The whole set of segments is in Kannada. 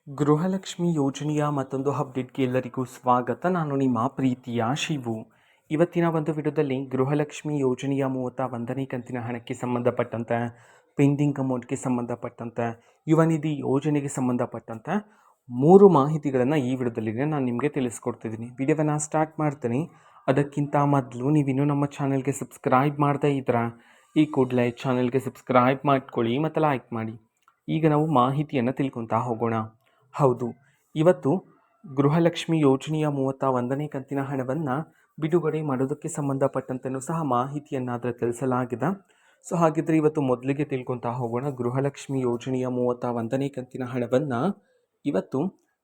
ಗೃಹಲಕ್ಷ್ಮಿ ಯೋಜನೆಯ ಮತ್ತೊಂದು ಅಪ್ಡೇಟ್ಗೆ ಎಲ್ಲರಿಗೂ ಸ್ವಾಗತ. ನಾನು ನಿಮ್ಮ ಪ್ರೀತಿಯ ಶಿವು. ಇವತ್ತಿನ ಒಂದು ವಿಡಿಯೋದಲ್ಲಿ ಗೃಹಲಕ್ಷ್ಮಿ ಯೋಜನೆಯ 31ನೇ ಕಂತಿನ ಹಣಕ್ಕೆ ಸಂಬಂಧಪಟ್ಟಂತೆ, ಪೆಂಡಿಂಗ್ ಅಮೌಂಟ್ಗೆ ಸಂಬಂಧಪಟ್ಟಂತೆ, ಯುವ ನಿಧಿ ಯೋಜನೆಗೆ ಸಂಬಂಧಪಟ್ಟಂತೆ 3 ಮಾಹಿತಿಗಳನ್ನು ಈ ವಿಡಿಯೋದಲ್ಲಿ ನಾನು ನಿಮಗೆ ತಿಳಿಸ್ಕೊಡ್ತಿದ್ದೀನಿ. ವಿಡಿಯೋವನ್ನು ಸ್ಟಾರ್ಟ್ ಮಾಡ್ತೀನಿ. ಅದಕ್ಕಿಂತ ಮೊದಲು ನೀವಿನ್ನೂ ನಮ್ಮ ಚಾನಲ್ಗೆ ಸಬ್ಸ್ಕ್ರೈಬ್ ಮಾಡದೇ ಇದ್ದರೆ ಈ ಕೂಡಲೇ ಚಾನಲ್ಗೆ ಸಬ್ಸ್ಕ್ರೈಬ್ ಮಾಡ್ಕೊಳ್ಳಿ ಮತ್ತು ಲೈಕ್ ಮಾಡಿ. ಈಗ ನಾವು ಮಾಹಿತಿಯನ್ನು ತಿಳ್ಕೊತಾ ಹೋಗೋಣ. ಹೌದು, ಇವತ್ತು ಗೃಹಲಕ್ಷ್ಮಿ ಯೋಜನೆಯ 31ನೇ ಕಂತಿನ ಹಣವನ್ನು ಬಿಡುಗಡೆ ಮಾಡೋದಕ್ಕೆ ಸಂಬಂಧಪಟ್ಟಂತೆಯೂ ಸಹ ಮಾಹಿತಿಯನ್ನಾದರೆ ತಿಳಿಸಲಾಗಿದೆ. ಸೊ ಹಾಗಿದ್ರೆ ಇವತ್ತು ಮೊದಲಿಗೆ ತಿಳ್ಕೊತಾ ಹೋಗೋಣ. ಗೃಹಲಕ್ಷ್ಮಿ ಯೋಜನೆಯ 31ನೇ ಕಂತಿನ ಹಣವನ್ನು ಇವತ್ತು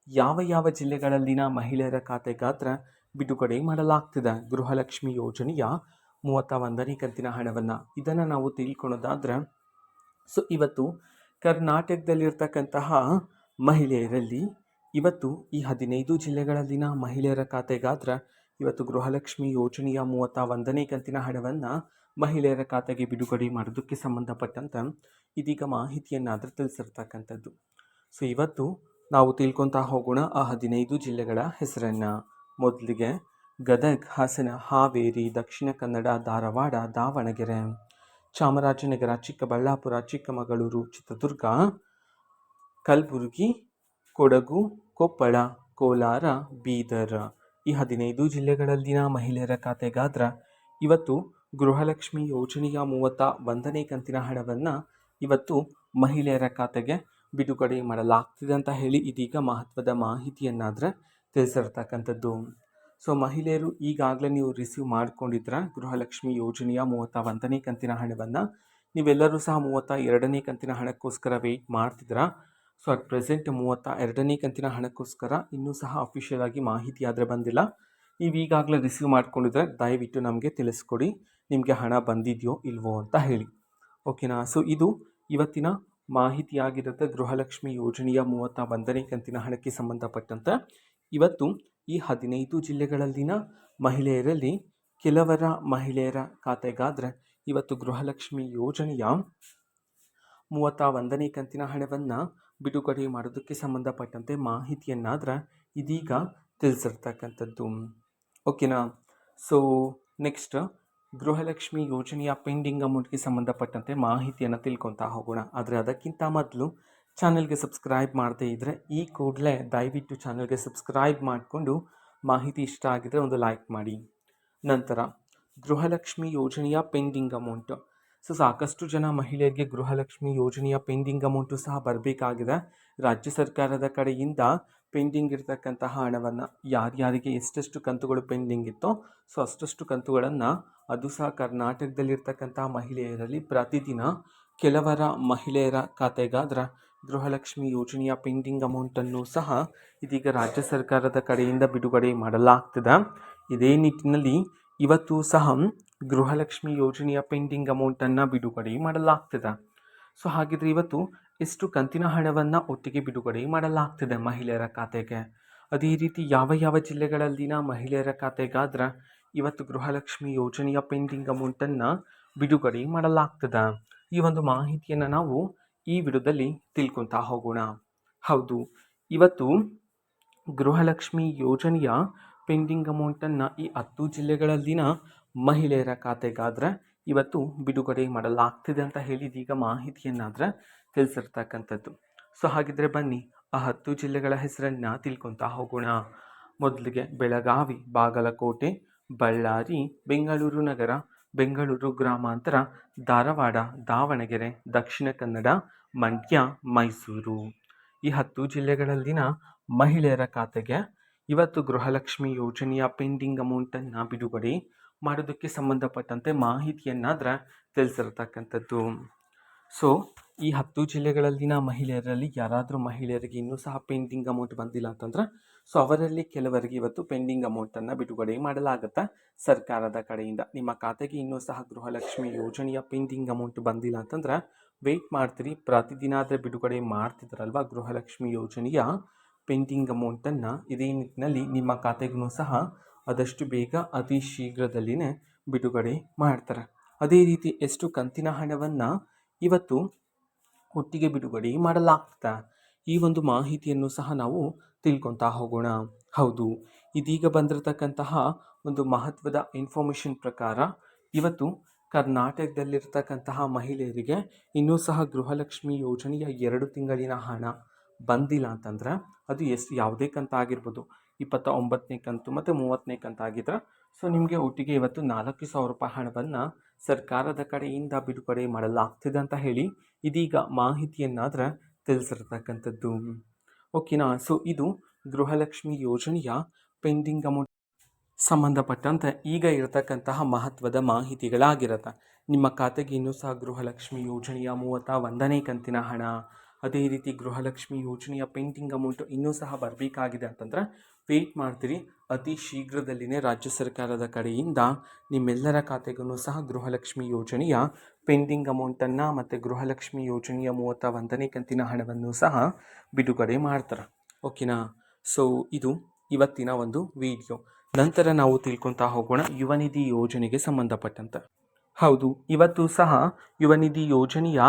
ಯಾವ ಯಾವ ಜಿಲ್ಲೆಗಳಲ್ಲಿನ ಮಹಿಳೆಯರ ಖಾತೆಗಾತ್ರ ಬಿಡುಗಡೆ ಮಾಡಲಾಗ್ತಿದೆ. ಗೃಹಲಕ್ಷ್ಮಿ ಯೋಜನೆಯ 31ನೇ ಕಂತಿನ ಹಣವನ್ನು ಇದನ್ನು ನಾವು ತಿಳ್ಕೊಳೋದಾದ್ರೆ, ಸೊ ಇವತ್ತು ಕರ್ನಾಟಕದಲ್ಲಿರ್ತಕ್ಕಂತಹ ಮಹಿಳೆಯರಲ್ಲಿ ಇವತ್ತು ಈ 15 ಜಿಲ್ಲೆಗಳಲ್ಲಿನ ಮಹಿಳೆಯರ ಖಾತೆಗಾತ್ರ ಇವತ್ತು ಗೃಹಲಕ್ಷ್ಮಿ ಯೋಜನೆಯ 31ನೇ ಕಂತಿನ ಹಣವನ್ನು ಮಹಿಳೆಯರ ಖಾತೆಗೆ ಬಿಡುಗಡೆ ಮಾಡೋದಕ್ಕೆ ಸಂಬಂಧಪಟ್ಟಂತೆ ಇದೀಗ ಮಾಹಿತಿಯನ್ನಾದರೂ ತಿಳಿಸಿರ್ತಕ್ಕಂಥದ್ದು. ಸೊ ಇವತ್ತು ನಾವು ತಿಳ್ಕೊತಾ ಹೋಗೋಣ ಆ 15 ಜಿಲ್ಲೆಗಳ ಹೆಸರನ್ನು. ಮೊದಲಿಗೆ ಗದಗ, ಹಾಸನ, ಹಾವೇರಿ, ದಕ್ಷಿಣ ಕನ್ನಡ, ಧಾರವಾಡ, ದಾವಣಗೆರೆ, ಚಾಮರಾಜನಗರ, ಚಿಕ್ಕಬಳ್ಳಾಪುರ, ಚಿಕ್ಕಮಗಳೂರು, ಚಿತ್ರದುರ್ಗ, ಕಲಬುರಗಿ, ಕೊಡಗು, ಕೊಪ್ಪಳ, ಕೋಲಾರ, ಬೀದರ್. ಈ 15 ಜಿಲ್ಲೆಗಳಲ್ಲಿನ ಮಹಿಳೆಯರ ಖಾತೆಗಾತ್ರ ಇವತ್ತು ಗೃಹಲಕ್ಷ್ಮಿ ಯೋಜನೆಯ 31ನೇ ಕಂತಿನ ಹಣವನ್ನು ಇವತ್ತು ಮಹಿಳೆಯರ ಖಾತೆಗೆ ಬಿಡುಗಡೆ ಮಾಡಲಾಗ್ತಿದೆ ಅಂತ ಹೇಳಿ ಇದೀಗ ಮಹತ್ವದ ಮಾಹಿತಿಯನ್ನಾದರೆ ತಿಳಿಸಿರ್ತಕ್ಕಂಥದ್ದು. ಸೊ ಮಹಿಳೆಯರು ಈಗಾಗಲೇ ನೀವು ರಿಸೀವ್ ಮಾಡ್ಕೊಂಡಿದ್ರ ಗೃಹಲಕ್ಷ್ಮಿ ಯೋಜನೆಯ 31ನೇ ಕಂತಿನ ಹಣವನ್ನು, ನೀವೆಲ್ಲರೂ ಸಹ 32ನೇ ಕಂತಿನ ಹಣಕ್ಕೋಸ್ಕರ ವೆಯ್ಟ್ ಮಾಡ್ತಿದ್ದೀರಾ. ಸೊ ಅಟ್ ಪ್ರೆಸೆಂಟ್ 32ನೇ ಕಂತಿನ ಹಣಕ್ಕೋಸ್ಕರ ಇನ್ನೂ ಸಹ ಅಫಿಷಿಯಲ್ ಆಗಿ ಮಾಹಿತಿ ಆದರೆ ಬಂದಿಲ್ಲ. ನೀವು ಈಗಾಗಲೇ ರಿಸೀವ್ ಮಾಡ್ಕೊಂಡಿದ್ರೆ ದಯವಿಟ್ಟು ನಮಗೆ ತಿಳಿಸ್ಕೊಡಿ, ನಿಮಗೆ ಹಣ ಬಂದಿದೆಯೋ ಇಲ್ವೋ ಅಂತ ಹೇಳಿ. ಓಕೆನಾ? ಸೊ ಇದು ಇವತ್ತಿನ ಮಾಹಿತಿಯಾಗಿರುತ್ತೆ. ಗೃಹಲಕ್ಷ್ಮಿ ಯೋಜನೆಯ 31ನೇ ಕಂತಿನ ಹಣಕ್ಕೆ ಸಂಬಂಧಪಟ್ಟಂತೆ ಇವತ್ತು ಈ 15 ಜಿಲ್ಲೆಗಳಲ್ಲಿನ ಮಹಿಳೆಯರಲ್ಲಿ ಕೆಲವರ ಮಹಿಳೆಯರ ಖಾತೆಗಾದರೆ ಇವತ್ತು ಗೃಹಲಕ್ಷ್ಮಿ ಯೋಜನೆಯ 31ನೇ ಕಂತಿನ ಹಣವನ್ನು ಬಿಡುಗಡೆ ಮಾಡೋದಕ್ಕೆ ಸಂಬಂಧಪಟ್ಟಂತೆ ಮಾಹಿತಿಯನ್ನಾದರೆ ಇದೀಗ ತಿಳಿಸಿರ್ತಕ್ಕಂಥದ್ದು. ಓಕೆನಾ? ಸೊ ನೆಕ್ಸ್ಟ್ ಗೃಹಲಕ್ಷ್ಮಿ ಯೋಜನೆಯ ಪೆಂಡಿಂಗ್ ಅಮೌಂಟ್ಗೆ ಸಂಬಂಧಪಟ್ಟಂತೆ ಮಾಹಿತಿಯನ್ನು ತಿಳ್ಕೊತಾ ಹೋಗೋಣ. ಆದರೆ ಅದಕ್ಕಿಂತ ಮೊದಲು ಚಾನಲ್ಗೆ ಸಬ್ಸ್ಕ್ರೈಬ್ ಮಾಡದೇ ಇದ್ದರೆ ಈ ಕೂಡಲೇ ದಯವಿಟ್ಟು ಚಾನಲ್ಗೆ ಸಬ್ಸ್ಕ್ರೈಬ್ ಮಾಡಿಕೊಂಡು ಮಾಹಿತಿ ಇಷ್ಟ ಆಗಿದರೆ ಒಂದು ಲೈಕ್ ಮಾಡಿ. ನಂತರ ಗೃಹಲಕ್ಷ್ಮಿ ಯೋಜನೆಯ ಪೆಂಡಿಂಗ್ ಅಮೌಂಟು. ಸೊ ಸಾಕಷ್ಟು ಜನ ಮಹಿಳೆಯರಿಗೆ ಗೃಹಲಕ್ಷ್ಮಿ ಯೋಜನೆಯ ಪೆಂಡಿಂಗ್ ಅಮೌಂಟು ಸಹ ಬರಬೇಕಾಗಿದೆ. ರಾಜ್ಯ ಸರ್ಕಾರದ ಕಡೆಯಿಂದ ಪೆಂಡಿಂಗ್ ಇರತಕ್ಕಂತಹ ಹಣವನ್ನು ಯಾರ್ಯಾರಿಗೆ ಎಷ್ಟೆಷ್ಟು ಕಂತುಗಳು ಪೆಂಡಿಂಗ್ ಇತ್ತೋ ಸೊ ಅಷ್ಟಷ್ಟು ಕಂತುಗಳನ್ನು ಅದು ಸಹ ಕರ್ನಾಟಕದಲ್ಲಿರ್ತಕ್ಕಂತಹ ಮಹಿಳೆಯರಲ್ಲಿ ಪ್ರತಿದಿನ ಕೆಲವರ ಮಹಿಳೆಯರ ಖಾತೆಗಾದ್ರೆ ಗೃಹಲಕ್ಷ್ಮಿ ಯೋಜನೆಯ ಪೆಂಡಿಂಗ್ ಅಮೌಂಟನ್ನು ಸಹ ಇದೀಗ ರಾಜ್ಯ ಸರ್ಕಾರದ ಕಡೆಯಿಂದ ಬಿಡುಗಡೆ ಮಾಡಲಾಗ್ತದೆ. ಇದೇ ನಿಟ್ಟಿನಲ್ಲಿ ಇವತ್ತು ಸಹ ಗೃಹಲಕ್ಷ್ಮಿ ಯೋಜನೆಯ ಪೆಂಡಿಂಗ್ ಅಮೌಂಟನ್ನು ಬಿಡುಗಡೆ ಮಾಡಲಾಗ್ತದೆ. ಸೊ ಹಾಗಿದ್ರೆ ಇವತ್ತು ಎಷ್ಟು ಕಂತಿನ ಹಣವನ್ನು ಒಟ್ಟಿಗೆ ಬಿಡುಗಡೆ ಮಾಡಲಾಗ್ತದೆ ಮಹಿಳೆಯರ ಖಾತೆಗೆ, ಅದೇ ರೀತಿ ಯಾವ ಯಾವ ಜಿಲ್ಲೆಗಳಲ್ಲಿನ ಮಹಿಳೆಯರ ಖಾತೆಗಾದ್ರೆ ಇವತ್ತು ಗೃಹಲಕ್ಷ್ಮಿ ಯೋಜನೆಯ ಪೆಂಡಿಂಗ್ ಅಮೌಂಟನ್ನು ಬಿಡುಗಡೆ ಮಾಡಲಾಗ್ತದೆ. ಈ ಒಂದು ಮಾಹಿತಿಯನ್ನು ನಾವು ಈ ವಿಡಿಯೋದಲ್ಲಿ ತಿಳ್ಕೊತಾ ಹೋಗೋಣ. ಹೌದು, ಇವತ್ತು ಗೃಹಲಕ್ಷ್ಮಿ ಯೋಜನೆಯ ಪೆಂಡಿಂಗ್ ಅಮೌಂಟನ್ನು ಈ 10 ಜಿಲ್ಲೆಗಳಲ್ಲಿನ ಮಹಿಳೆಯರ ಖಾತೆಗಾದ್ರೆ ಇವತ್ತು ಬಿಡುಗಡೆ ಮಾಡಲಾಗ್ತಿದೆ ಅಂತ ಹೇಳಿ ಇದೀಗ ಮಾಹಿತಿಯನ್ನಾದರೆ ತಿಳಿಸಿರ್ತಕ್ಕಂಥದ್ದು. ಸೊ ಹಾಗಿದ್ರೆ ಬನ್ನಿ ಆ 10 ಜಿಲ್ಲೆಗಳ ಹೆಸರನ್ನು ತಿಳ್ಕೊತಾ ಹೋಗೋಣ. ಮೊದಲಿಗೆ ಬೆಳಗಾವಿ, ಬಾಗಲಕೋಟೆ, ಬಳ್ಳಾರಿ, ಬೆಂಗಳೂರು ನಗರ, ಬೆಂಗಳೂರು ಗ್ರಾಮಾಂತರ, ಧಾರವಾಡ, ದಾವಣಗೆರೆ, ದಕ್ಷಿಣ ಕನ್ನಡ, ಮಂಡ್ಯ, ಮೈಸೂರು. ಈ 10 ಜಿಲ್ಲೆಗಳಲ್ಲಿನ ಮಹಿಳೆಯರ ಖಾತೆಗೆ ಇವತ್ತು ಗೃಹಲಕ್ಷ್ಮಿ ಯೋಜನೆಯ ಪೆಂಡಿಂಗ್ ಅಮೌಂಟನ್ನು ಬಿಡುಗಡೆ ಮಾಡೋದಕ್ಕೆ ಸಂಬಂಧಪಟ್ಟಂತೆ ಮಾಹಿತಿಯನ್ನಾದರೆ ತಿಳಿಸಿರ್ತಕ್ಕಂಥದ್ದು. ಸೊ ಈ 10 ಜಿಲ್ಲೆಗಳಲ್ಲಿನ ಮಹಿಳೆಯರಲ್ಲಿ ಯಾರಾದರೂ ಮಹಿಳೆಯರಿಗೆ ಇನ್ನೂ ಸಹ ಪೆಂಡಿಂಗ್ ಅಮೌಂಟ್ ಬಂದಿಲ್ಲ ಅಂತಂದರೆ ಸೊ ಅವರಲ್ಲಿ ಕೆಲವರಿಗೆ ಇವತ್ತು ಪೆಂಡಿಂಗ್ ಅಮೌಂಟನ್ನು ಬಿಡುಗಡೆ ಮಾಡಲಾಗುತ್ತೆ ಸರ್ಕಾರದ ಕಡೆಯಿಂದ. ನಿಮ್ಮ ಖಾತೆಗೆ ಇನ್ನೂ ಸಹ ಗೃಹಲಕ್ಷ್ಮಿ ಯೋಜನೆಯ ಪೆಂಡಿಂಗ್ ಅಮೌಂಟ್ ಬಂದಿಲ್ಲ ಅಂತಂದರೆ ವೆಯ್ಟ್ ಮಾಡ್ತೀರಿ. ಪ್ರತಿದಿನ ಆದರೆ ಬಿಡುಗಡೆ ಮಾಡ್ತಿದ್ರಲ್ವ ಗೃಹಲಕ್ಷ್ಮಿ ಯೋಜನೆಯ ಪೆಂಡಿಂಗ್ ಅಮೌಂಟನ್ನು, ಇದೇ ನಿಟ್ಟಿನಲ್ಲಿ ನಿಮ್ಮ ಖಾತೆಗೂ ಸಹ ಆದಷ್ಟು ಬೇಗ ಅತಿ ಶೀಘ್ರದಲ್ಲಿಯೇ ಬಿಡುಗಡೆ ಮಾಡ್ತಾರೆ. ಅದೇ ರೀತಿ ಎಷ್ಟು ಕಂತಿನ ಹಣವನ್ನು ಇವತ್ತು ಒಟ್ಟಿಗೆ ಬಿಡುಗಡೆ ಮಾಡಲಾಗ್ತದೆ. ಈ ಒಂದು ಮಾಹಿತಿಯನ್ನು ಸಹ ನಾವು ತಿಳ್ಕೊತಾ ಹೋಗೋಣ. ಹೌದು, ಇದೀಗ ಬಂದಿರತಕ್ಕಂತಹ ಒಂದು ಮಹತ್ವದ ಇನ್ಫಾರ್ಮೇಷನ್ ಪ್ರಕಾರ ಇವತ್ತು ಕರ್ನಾಟಕದಲ್ಲಿರ್ತಕ್ಕಂತಹ ಮಹಿಳೆಯರಿಗೆ ಇನ್ನೂ ಸಹ ಗೃಹಲಕ್ಷ್ಮಿ ಯೋಜನೆಯ 2 ತಿಂಗಳಿನ ಹಣ ಬಂದಿಲ್ಲ ಅಂತಂದ್ರೆ ಅದು ಯಾವುದೇ ಕಂತು ಆಗಿರ್ಬೋದು, 29ನೇ ಕಂತು ಮತ್ತು 30ನೇ ಕಂತು ಆಗಿದ್ರೆ ಸೊ ನಿಮಗೆ ಒಟ್ಟಿಗೆ ಇವತ್ತು 4,000 ರೂಪಾಯಿ ಹಣವನ್ನು ಸರ್ಕಾರದ ಕಡೆಯಿಂದ ಬಿಡುಗಡೆ ಮಾಡಲಾಗ್ತಿದೆ ಅಂತ ಹೇಳಿ ಇದೀಗ ಮಾಹಿತಿಯನ್ನಾದ್ರೆ ತಿಳಿಸಿರ್ತಕ್ಕಂಥದ್ದು. ಓಕೆನಾ. ಸೊ ಇದು ಗೃಹಲಕ್ಷ್ಮಿ ಯೋಜನೆಯ ಪೆಂಡಿಂಗ್ ಅಮೌಂಟ್ ಸಂಬಂಧಪಟ್ಟಂತೆ ಈಗ ಇರತಕ್ಕಂತಹ ಮಹತ್ವದ ಮಾಹಿತಿಗಳಾಗಿರುತ್ತೆ. ನಿಮ್ಮ ಖಾತೆಗೆ ಇನ್ನೂ ಸಹ ಗೃಹಲಕ್ಷ್ಮಿ ಯೋಜನೆಯ 31ನೇ ಕಂತಿನ ಹಣ, ಅದೇ ರೀತಿ ಗೃಹಲಕ್ಷ್ಮಿ ಯೋಜನೆಯ ಪೆಂಡಿಂಗ್ ಅಮೌಂಟು ಇನ್ನೂ ಸಹ ಬರಬೇಕಾಗಿದೆ ಅಂತಂದ್ರೆ ವೆಯ್ಟ್ ಮಾಡ್ತೀರಿ. ಅತಿ ಶೀಘ್ರದಲ್ಲಿನೇ ರಾಜ್ಯ ಸರ್ಕಾರದ ಕಡೆಯಿಂದ ನಿಮ್ಮೆಲ್ಲರ ಖಾತೆಗೂ ಸಹ ಗೃಹಲಕ್ಷ್ಮಿ ಯೋಜನೆಯ ಪೆಂಡಿಂಗ್ ಅಮೌಂಟನ್ನು ಮತ್ತು ಗೃಹಲಕ್ಷ್ಮಿ ಯೋಜನೆಯ 31ನೇ ಕಂತಿನ ಹಣವನ್ನು ಸಹ ಬಿಡುಗಡೆ ಮಾಡ್ತಾರೆ. ಓಕೆನಾ. ಸೊ ಇದು ಇವತ್ತಿನ ಒಂದು ವಿಡಿಯೋ. ನಂತರ ನಾವು ತಿಳ್ಕೊತಾ ಹೋಗೋಣ ಯುವ ನಿಧಿ ಯೋಜನೆಗೆ ಸಂಬಂಧಪಟ್ಟಂತೆ. ಹೌದು, ಇವತ್ತು ಸಹ ಯುವ ನಿಧಿ ಯೋಜನೆಯ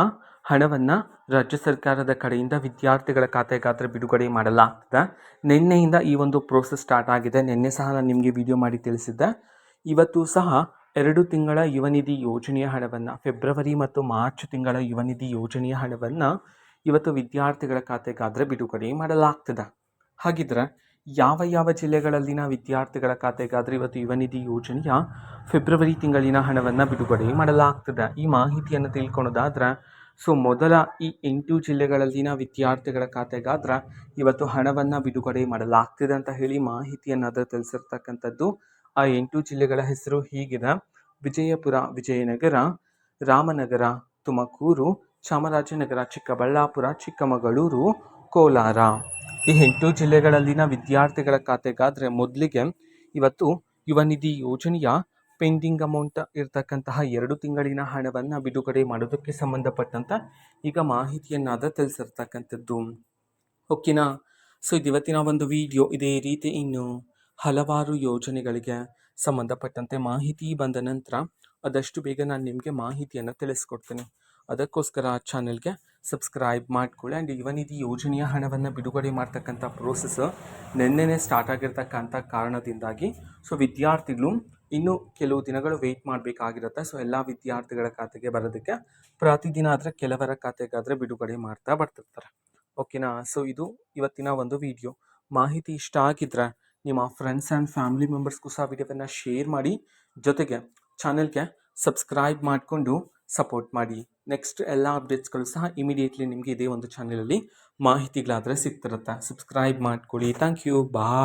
ಹಣವನ್ನು ರಾಜ್ಯ ಸರ್ಕಾರದ ಕಡೆಯಿಂದ ವಿದ್ಯಾರ್ಥಿಗಳ ಖಾತೆಗಾತ್ರ ಬಿಡುಗಡೆ ಮಾಡಲಾಗ್ತದೆ. ನಿನ್ನೆಯಿಂದ ಈ ಒಂದು ಪ್ರೋಸೆಸ್ ಸ್ಟಾರ್ಟ್ ಆಗಿದೆ. ನಿನ್ನೆ ಸಹ ನಾನು ನಿಮಗೆ ವಿಡಿಯೋ ಮಾಡಿ ತಿಳಿಸಿದ್ದೆ. ಇವತ್ತು ಸಹ 2 ತಿಂಗಳ ಯುವ ನಿಧಿ ಯೋಜನೆಯ ಹಣವನ್ನು, ಫೆಬ್ರವರಿ ಮತ್ತು ಮಾರ್ಚ್ ತಿಂಗಳ ಯುವ ನಿಧಿ ಯೋಜನೆಯ ಹಣವನ್ನು ಇವತ್ತು ವಿದ್ಯಾರ್ಥಿಗಳ ಖಾತೆಗಾದ್ರೆ ಬಿಡುಗಡೆ ಮಾಡಲಾಗ್ತದೆ. ಹಾಗಿದ್ರೆ ಯಾವ ಜಿಲ್ಲೆಗಳಲ್ಲಿನ ವಿದ್ಯಾರ್ಥಿಗಳ ಖಾತೆಗಾದ್ರೆ ಇವತ್ತು ಯುವ ನಿಧಿ ಯೋಜನೆಯ ಫೆಬ್ರವರಿ ತಿಂಗಳಿನ ಹಣವನ್ನು ಬಿಡುಗಡೆ ಮಾಡಲಾಗ್ತದೆ? ಈ ಮಾಹಿತಿಯನ್ನು ತಿಳ್ಕೊಳೋದಾದ್ರೆ ಸೊ ಮೊದಲ ಈ 8 ಜಿಲ್ಲೆಗಳಲ್ಲಿನ ವಿದ್ಯಾರ್ಥಿಗಳ ಖಾತೆಗಾದ್ರೆ ಇವತ್ತು ಹಣವನ್ನು ಬಿಡುಗಡೆ ಮಾಡಲಾಗ್ತಿದೆ ಅಂತ ಹೇಳಿ ಮಾಹಿತಿಯನ್ನು ತಿಳಿಸಿರ್ತಕ್ಕಂಥದ್ದು. ಆ 8 ಜಿಲ್ಲೆಗಳ ಹೆಸರು ಹೀಗಿದೆ: ವಿಜಯಪುರ, ವಿಜಯನಗರ, ರಾಮನಗರ, ತುಮಕೂರು, ಚಾಮರಾಜನಗರ, ಚಿಕ್ಕಬಳ್ಳಾಪುರ, ಚಿಕ್ಕಮಗಳೂರು, ಕೋಲಾರ. ಈ 8 ಜಿಲ್ಲೆಗಳಲ್ಲಿನ ವಿದ್ಯಾರ್ಥಿಗಳ ಖಾತೆಗಾದ್ರೆ ಮೊದಲಿಗೆ ಇವತ್ತು ಯುವ ನಿಧಿ ಯೋಜನೆಯ ಪೆಂಡಿಂಗ್ ಅಮೌಂಟ್ ಇರ್ತಕ್ಕಂತಹ 2 ತಿಂಗಳಿನ ಹಣವನ್ನು ಬಿಡುಗಡೆ ಮಾಡೋದಕ್ಕೆ ಸಂಬಂಧಪಟ್ಟಂತ ಈಗ ಮಾಹಿತಿಯನ್ನಾದ ತಿಳಿಸಿರ್ತಕ್ಕಂಥದ್ದು. ಓಕೆನಾ. ಸೊ ಇದು ಇವತ್ತಿನ ಒಂದು ವಿಡಿಯೋ. ಇದೇ ರೀತಿ ಇನ್ನು ಹಲವಾರು ಯೋಜನೆಗಳಿಗೆ ಸಂಬಂಧಪಟ್ಟಂತೆ ಮಾಹಿತಿ ಬಂದ ನಂತರ ಆದಷ್ಟು ಬೇಗ ನಾನು ನಿಮಗೆ ಮಾಹಿತಿಯನ್ನು ತಿಳಿಸ್ಕೊಡ್ತೀನಿ. ಅದಕ್ಕೋಸ್ಕರ ಆ ಚಾನೆಲ್ಗೆ ಸಬ್ಸ್ಕ್ರೈಬ್ ಮಾಡ್ಕೊಳ್ಳಿ. ಆ್ಯಂಡ್ ಯುವ ನಿಧಿ ಯೋಜನೆಯ ಹಣವನ್ನು ಬಿಡುಗಡೆ ಮಾಡ್ತಕ್ಕಂಥ ಪ್ರೋಸೆಸ್ ನಿನ್ನೆನೇ ಸ್ಟಾರ್ಟ್ ಆಗಿರ್ತಕ್ಕಂಥ ಕಾರಣದಿಂದಾಗಿ ಸೊ ವಿದ್ಯಾರ್ಥಿಗಳು ಇನ್ನೂ ಕೆಲವು ದಿನಗಳು ವೆಯ್ಟ್ ಮಾಡಬೇಕಾಗಿರುತ್ತೆ. ಸೊ ಎಲ್ಲ ವಿದ್ಯಾರ್ಥಿಗಳ ಖಾತೆಗೆ ಬರೋದಕ್ಕೆ ಪ್ರತಿದಿನ ಆದರೆ ಕೆಲವರ ಖಾತೆಗಾದರೆ ಬಿಡುಗಡೆ ಮಾಡ್ತಾ ಬರ್ತಿರ್ತಾರೆ. ಓಕೆನಾ. ಸೊ ಇದು ಇವತ್ತಿನ ಒಂದು ವಿಡಿಯೋ. ಮಾಹಿತಿ ಇಷ್ಟ ಆಗಿದ್ರೆ ನಿಮ್ಮ ಫ್ರೆಂಡ್ಸ್ ಆ್ಯಂಡ್ ಫ್ಯಾಮಿಲಿ ಮೆಂಬರ್ಸ್ಗೂ ಸಹ ವಿಡಿಯೋವನ್ನು ಶೇರ್ ಮಾಡಿ, ಜೊತೆಗೆ ಚಾನೆಲ್ಗೆ ಸಬ್ಸ್ಕ್ರೈಬ್ ಮಾಡಿಕೊಂಡು ಸಪೋರ್ಟ್ ಮಾಡಿ. ನೆಕ್ಸ್ಟ್ ಎಲ್ಲ ಅಪ್ಡೇಟ್ಸ್ಗಳು ಸಹ ಇಮಿಡಿಯೇಟ್ಲಿ ನಿಮಗೆ ಇದೇ ಒಂದು ಚಾನಲಲ್ಲಿ ಮಾಹಿತಿಗಳಾದರೆ ಸಿಗ್ತಿರುತ್ತೆ. ಸಬ್ಸ್ಕ್ರೈಬ್ ಮಾಡ್ಕೊಳ್ಳಿ. Thank you. ಬಾಯ್.